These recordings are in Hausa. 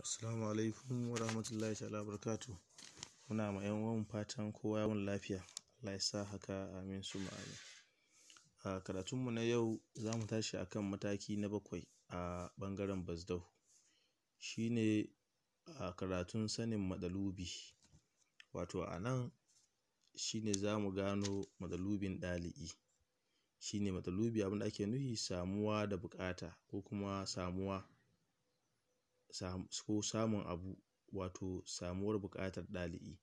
Assalamu alaikum wa rahmatullahi ta'ala barakatu. Muna ma 'yan uwan fatan kowa yawon lafiya. Allah ya sa haka, amin summa amin. A karatunmu na yau za mu tashi akan mataki na 7 a ɓangaren bazdau. Shi ne a karatun sanin matsalubi. Wato a nan shi ne za mu gano matsalubin ɗali'i. Shi ne matsalubi, abinda ake nufi samuwa da buƙata ko kuma samun abu, wato samuwar buƙatar ɗali'i.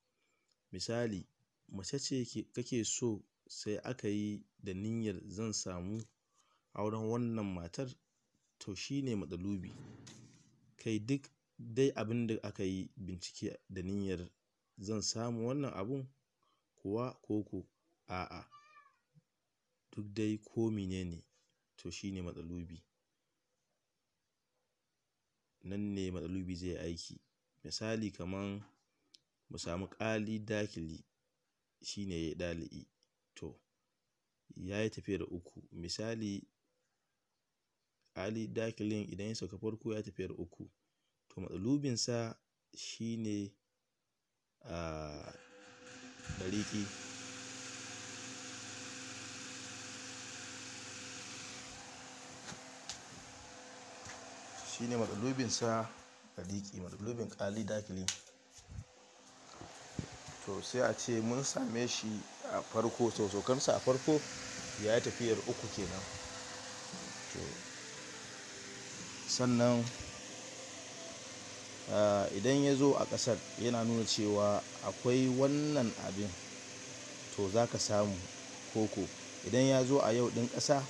Misali, mace ce kake so sai aka yi da niyyar zan samu auren wannan matar, to shi ne matsalubi. Kai duk dai abin da aka yi bincike da niyyar zan samu wannan abun kuwa ko a'a, duk dai ko menene to shi ne matsalubi. Nan ne matsalubi zai aiki. Misali kaman mu samu ƙali dakili, shi ne ɗali'i, to ya yi tafiyar 3. Misali ƙali dakilin idan ya sauka farko ya tafiyar 3, to matsalubinsa shi ne ɗariƙi. Shi ne matsalubinsa ɗariƙi, matsalubin ƙali dakili. To sai a ce mun same shi a farko, saukansa a farko ya yi tafiyar 3 kenan. To sannan idan ya zo a ƙasar yana nuna cewa akwai wannan abin, to za ka samu koko. Idan ya zo a yau ɗin ƙasa,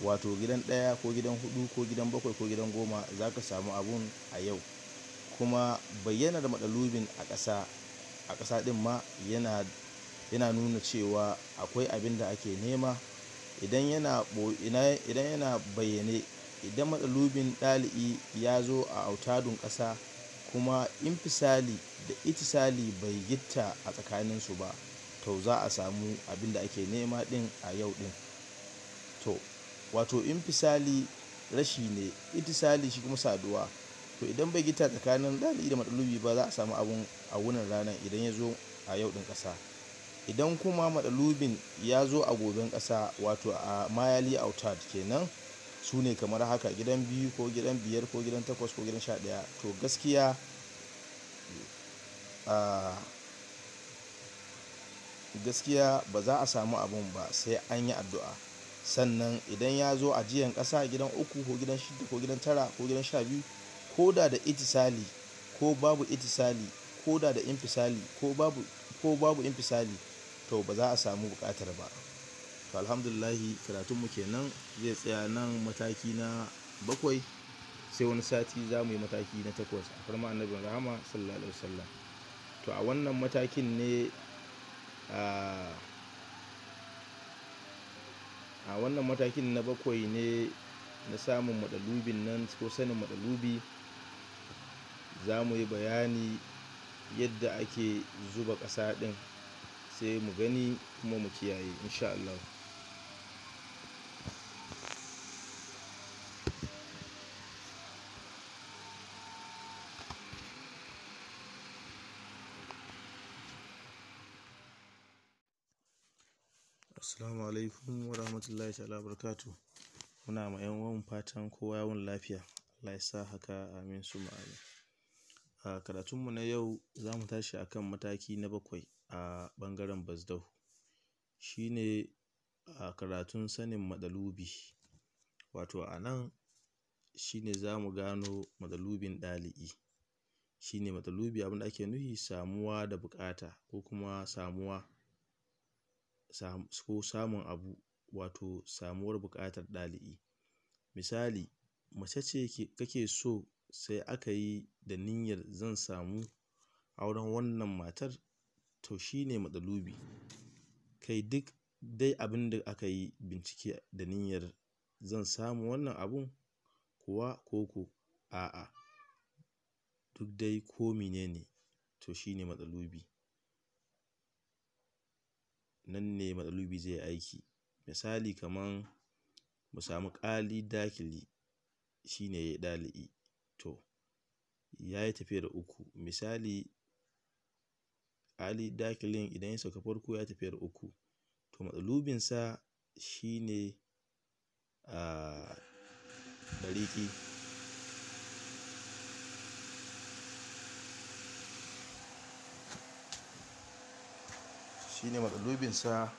wato gidan 1 ko gidan 4 ko gidan 7 ko gidan 10, za ka samu abun a yau. Kuma bayyanar matsalubin a ƙasa ɗin ma yana nuna cewa akwai abin da ake nema. Idan yana bayyane, idan matsalubin ɗali'i ya zo a autadun ƙasa kuma infisali da itisali bai gitta a tsakaninsu ba, to za a samu abin da ake nema ɗin a yau ɗin. To wato infisali rashi ne, itisali shi kuma saduwa. To idan bai gitta tsakanin ɗali'i da matsalubi ba, za a samu abun a wunin ranar idan ya zo a yau ɗin ƙasa. Idan kuma matsalubin ya zo a goben ƙasa, wato a mayali autad kenan, su ne kamar haka: gidan 2 ko gidan 5 ko gidan 8 ko gidan 11. To gaskiya ba za a samu abun ba sai an yi addu'a. Sannan idan ya zo a jiyan ƙasa, gidan 3 ko gidan 6 ko gidan 9 ko gidan 12, ko da itisali ko babu itisali, ko da infisali ko babu infisali, to ba za a samu buƙatar ba. To alhamdulillahi, karatunmu kenan zai tsaya nan mataki na 7, sai wani sati za mu yi mataki na 8 a farma annabin rahama sallallahu alaihi wasallam. To a wannan matakin ne a wannan matakin na 7 ne na samun matsalubin nan ko sanin matsalubi. Za mu yi bayani yadda ake zuba ƙasa ɗin, sai mu gani kuma mu kiyaye insha Allah. Assalamu alaikum wa rahmatullahi ta'ala barakatu. Muna ma 'yan uwan fatan kowa yawon lafiya. Allah ya sa haka, amin summa amin. A karatunmu na yau za mu tashi akan mataki na 7 a ɓangaren bazdau. Shi ne a karatun sanin matsalubi. Wato a nan shi ne za mu gano matsalubin ɗali'i. Shi ne matsalubi, abinda ake nufi samuwa da buƙata ko kuma samun abu, wato samuwar buƙatar ɗali'i. Misali, mace ce kake so sai aka yi da niyyar zan samu auren wannan matar, to shi ne matsalubi. Kai duk dai abin da aka yi bincike da niyyar zan samu wannan abun kuwa ko a'a, duk dai ko menene to shi ne matsalubi. Nan ne matsalubi zai aiki. Misali kaman mu samu ƙali dakili, shi ne ɗali'i, to ya yi tafiyar uku. Misali ali dakilin idan ya sauka farko ya tafiyar uku, to matsalubinsa shi ne ɗariƙi. Shi ne matsalubinsa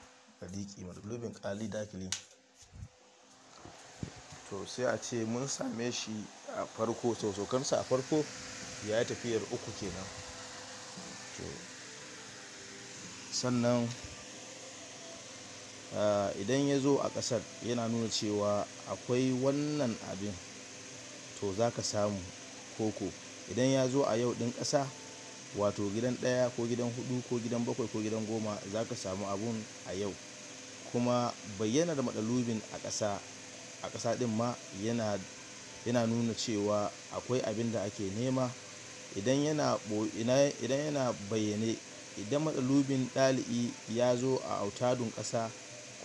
ɗariƙi, matsalubin ali dakilin. To sai a ce mun same shi a farko, to saukarsa a farko ya yi tafiyar uku kenan. To sannan idan ya zo a ƙasar yana nuna cewa akwai wannan abin, to za ka samu koko idan ya zo a yau ɗin ƙasa, wato gidan ɗaya ko gidan hudu ko gidan bakwai ko gidan goma, za ka samu abun a yau. Kuma bayyanar matsalubin a ƙasa ɗin ma yana nuna cewa akwai abin da ake nema. Idan yana bayyane, idan matsalubin ɗali'i ya zo a autadun ƙasa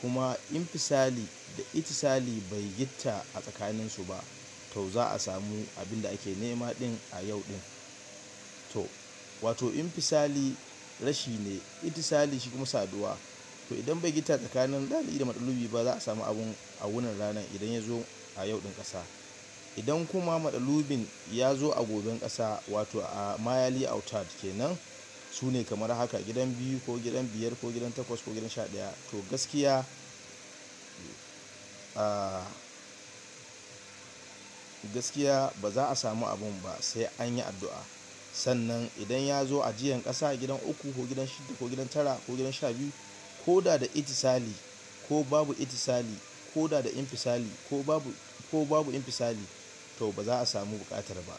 kuma infisali da itisali bai gitta a tsakaninsu ba, to za a samu abin da ake nema ɗin a yau ɗin. To wato infisali rashi ne, itisali shi kuma saduwa. To idan bai gitta tsakanin ɗali'i da matsalubi ba, za a samu abun a wunin ranar idan ya zo a yau ɗin ƙasa. Idan kuma matsalubin ya zo a goben ƙasa, wato a mayali autad kenan, su ne kamar haka: gidan 2 ko gidan 5 ko gidan 8 ko gidan 11. To gaskiya ba za a samu abun ba sai an yi addu'a. Sannan idan ya zo a jiyan ƙasa, gidan 3 ko gidan 6 ko gidan 9 ko gidan 12, ko da itisali ko babu itisali, ko da infisali ko babu infisali, to ba za a samu buƙatar ba.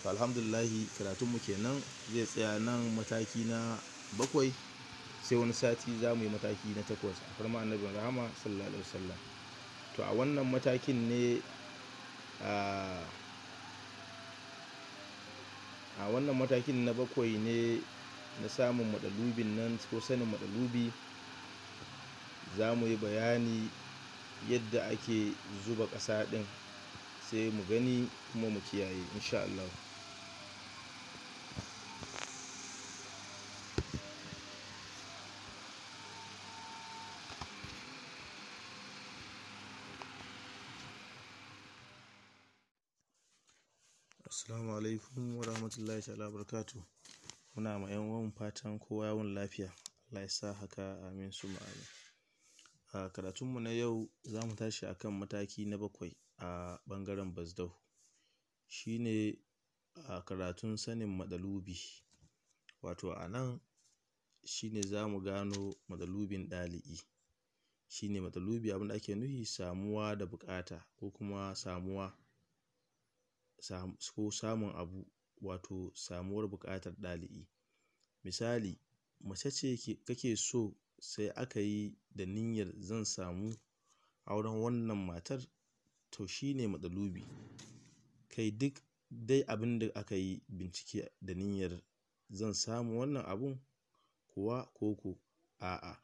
To alhamdulillahi, karatunmu kenan zai tsaya nan mataki na 7, sai wani sati za mu yi mataki na 8 a farma annabin rahama sallallahu alaihi wasallam. To a wannan matakin ne a wannan matakin na 7 ne na samun matsalubin nan ko sanin matsalubi. Za mu yi bayani yadda ake zuba ƙasa ɗin, sai mu gani kuma mu kiyaye insha Allah. Assalamu alaikum wa rahmatullahi ta'ala barakatuh. Muna ma 'yan uwan fatan kowa yawon lafiya. Allah ya sa haka, amin summa amin. A karatunmu na yau za mu tashi akan mataki na 7 a ɓangaren bazdau. Shi ne karatun sanin matsalubi. Wato a nan shi ne za mu gano matsalubin ɗali'i. Shi ne matsalubi, abin da ake nufi samuwa da buƙata ko kuma samun abu, wato samuwar buƙatar ɗali'i. Misali, mace ce kake so, sai aka yi da niyyar zan samu auren wannan matar, to shi ne matsalubi. Kai duk dai abin da aka yi bincike da niyyar zan samu wannan abun kuwa koko a'a,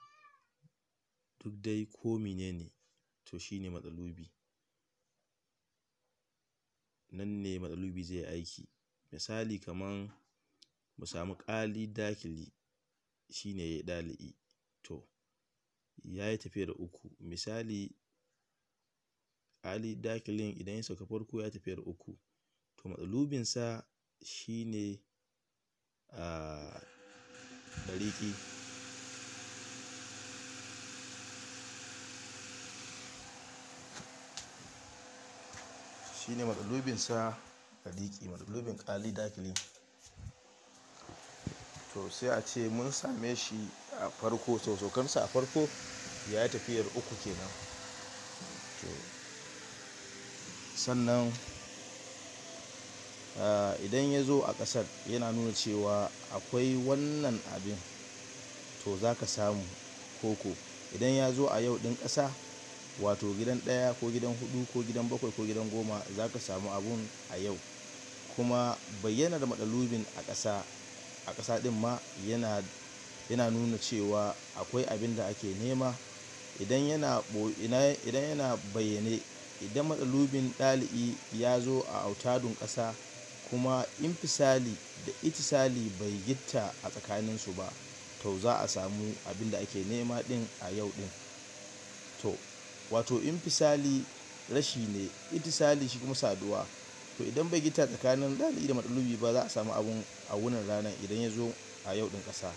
duk dai ko menene, to shi ne matsalubi. Nan ne matsalubi zai aiki. Misali kaman mu samu ƙali dakili, shi ne ya yi ɗali'i, to ya yi tafiyar uku. Misali ali dakilin idan ya sauka farko ya tafiyar uku, to matsalubinsa shi ne ɗariƙi. Shi ne matsalubinsa ɗariƙi, matsalubin ƙali dakilin. To sai a ce mun same shi a farko, to saukarsa a farko ya yi tafiyar uku kenan. To sannan idan ya zo a ƙasar yana nuna cewa akwai wannan abin, to za ka samu koko idan ya zo a yau ɗin ƙasa, wato gidan 1 ko gidan 4 ko gidan 7 ko gidan 10, za ka samu abun a yau. Kuma bayyanar matsalubin a ƙasa ɗin ma yana nuna cewa akwai abin da ake nema. Idan yana bayyane, idan matsalubin ɗali'i ya zo a autadun ƙasa kuma infisali da itisali bai gitta a tsakaninsu ba, to za a samu abin da ake nema din a yau din. To wato infisali rashi ne, itisali shi kuma saduwa. To idan bai gitta tsakanin ɗali'i da matsalubi ba, za a samu abun a wunin ranar idan ya zo a yau din ƙasa.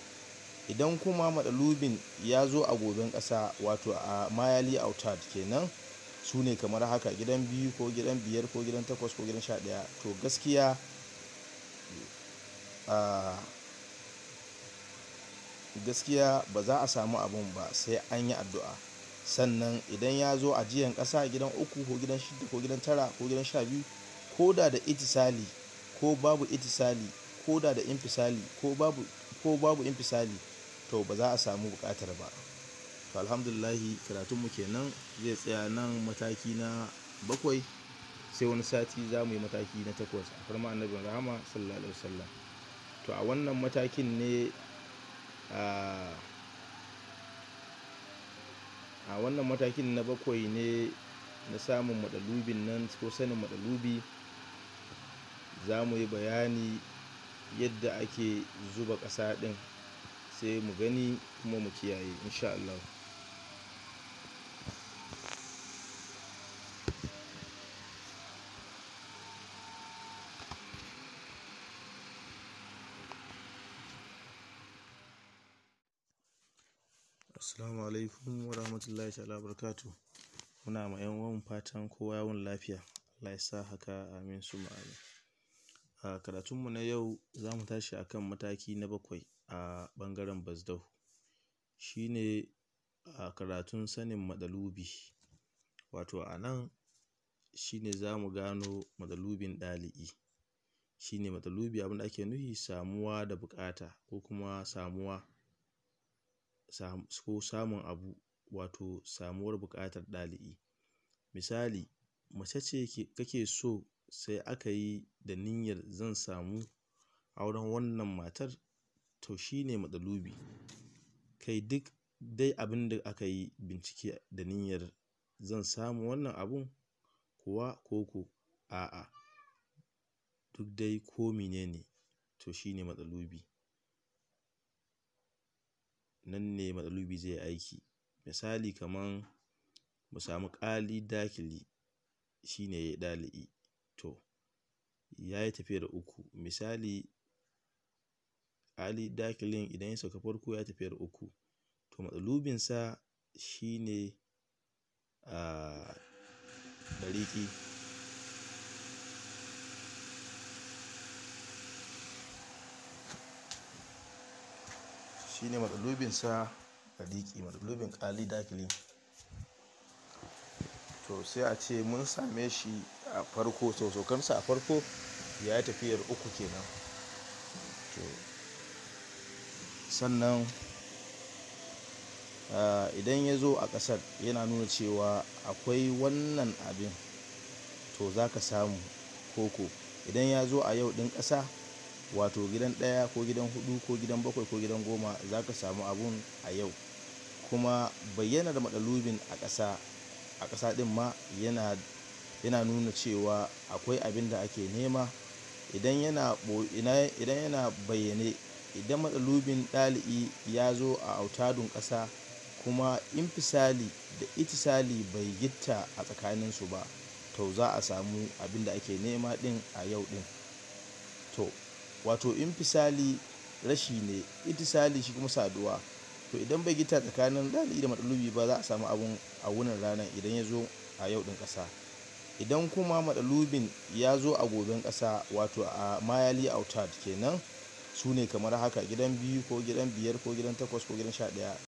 Idan kuma matsalubin ya zo a goben ƙasa, wato a mayali autad kenan, su ne kamar haka: gidan 2 ko gidan 5 ko gidan 8 ko gidan 11. to gaskiya ba za a samu abun ba sai an yi addu'a. Sannan idan ya zo a jiyan ƙasa, gidan 3 ko gidan 6 ko gidan 9 ko gidan 12, ko da itisali ko babu itisali, ko da infisali ko babu infisali, to ba za a samu buƙatar ba. To alhamdulillahi, karatunmu kenan zai tsaya nan mataki na 7, sai wani sati za mu yi mataki na 8 a farma annabin rahama sallallahu alaihi wasallam. To a wannan matakin ne a wannan matakin na 7 ne na samun matsalubin nan ko sanin matsalubi. Za mu yi bayani yadda ake zuba ƙasa ɗin, sai mu gani kuma mu kiyaye insha Allah. Assalamu alaikum wa rahmatullahi ta'ala barakatuh. Muna ma 'yan uwan fatan kowa yawon lafiya. Allah ya sa haka, amin summa amin. A karatunmu na yau za mu tashi akan mataki na 7 a ɓangaren bazdahu. Shine karatun sanin matsalubi. Wato a nan shine za mu gano matsalubin ɗali'i. Shine matsalubi, abin da ake nufi samuwa da buƙata ko kuma samun abu, wato samuwar buƙatar ɗali'i. Misali, mace ce kake so, sai aka yi da niyyar zan samu auren wannan matar, to shine matsalubi. Kai duk dai abin da aka yi bincike da niyyar zan samu wannan abun kuwa koko a'a, duk dai ko menene, to shine matsalubi. Nan ne matsalubi zai aiki. Misali kaman mu samu ƙali dakili, shine yayi ɗali'i, to yayi tafiyar 3. Misali, ƙali dakilin idan ya sauka farko ya tafiyar 3, to matsalubinsa shine ɗariƙi. Shine matsalubinsa ɗariƙi, matsalubin ƙali dakili. To sai a ce mun same shi a farko, to saukansa a farko ya yi tafiyar 3 kenan. To sannan idan ya zo a ƙasar, yana nuna cewa akwai wannan abin, to za ka samu koko. Idan ya zo a yau ɗin ƙasa, wato gidan 1 ko gidan 4 ko gidan 7 ko gidan 10, za ka samu abun a yau. Kuma bayyanar matsalubin a ƙasa ɗin ma yana nuna cewa akwai abin da ake nema. Idan yana bayyane, idan matsalubin ɗali'i ya zo a autadun ƙasa, kuma infisali da itisali bai gitta a tsakaninsu ba, to za a samu abin da ake nema din a yau din. To wato infisali rashi ne, itisali shi kuma saduwa. To idan bai gitta tsakanin ɗali'i da matsalubi ba, za a samu abun a wunin ranar idan ya zo a yau din ƙasa. Idan kuma matsalubin ya zo a goben ƙasa, wato a mayali autad kenan, su ne kamar haka: gidan 2 ko gidan 5 ko gidan 8 ko gidan 11.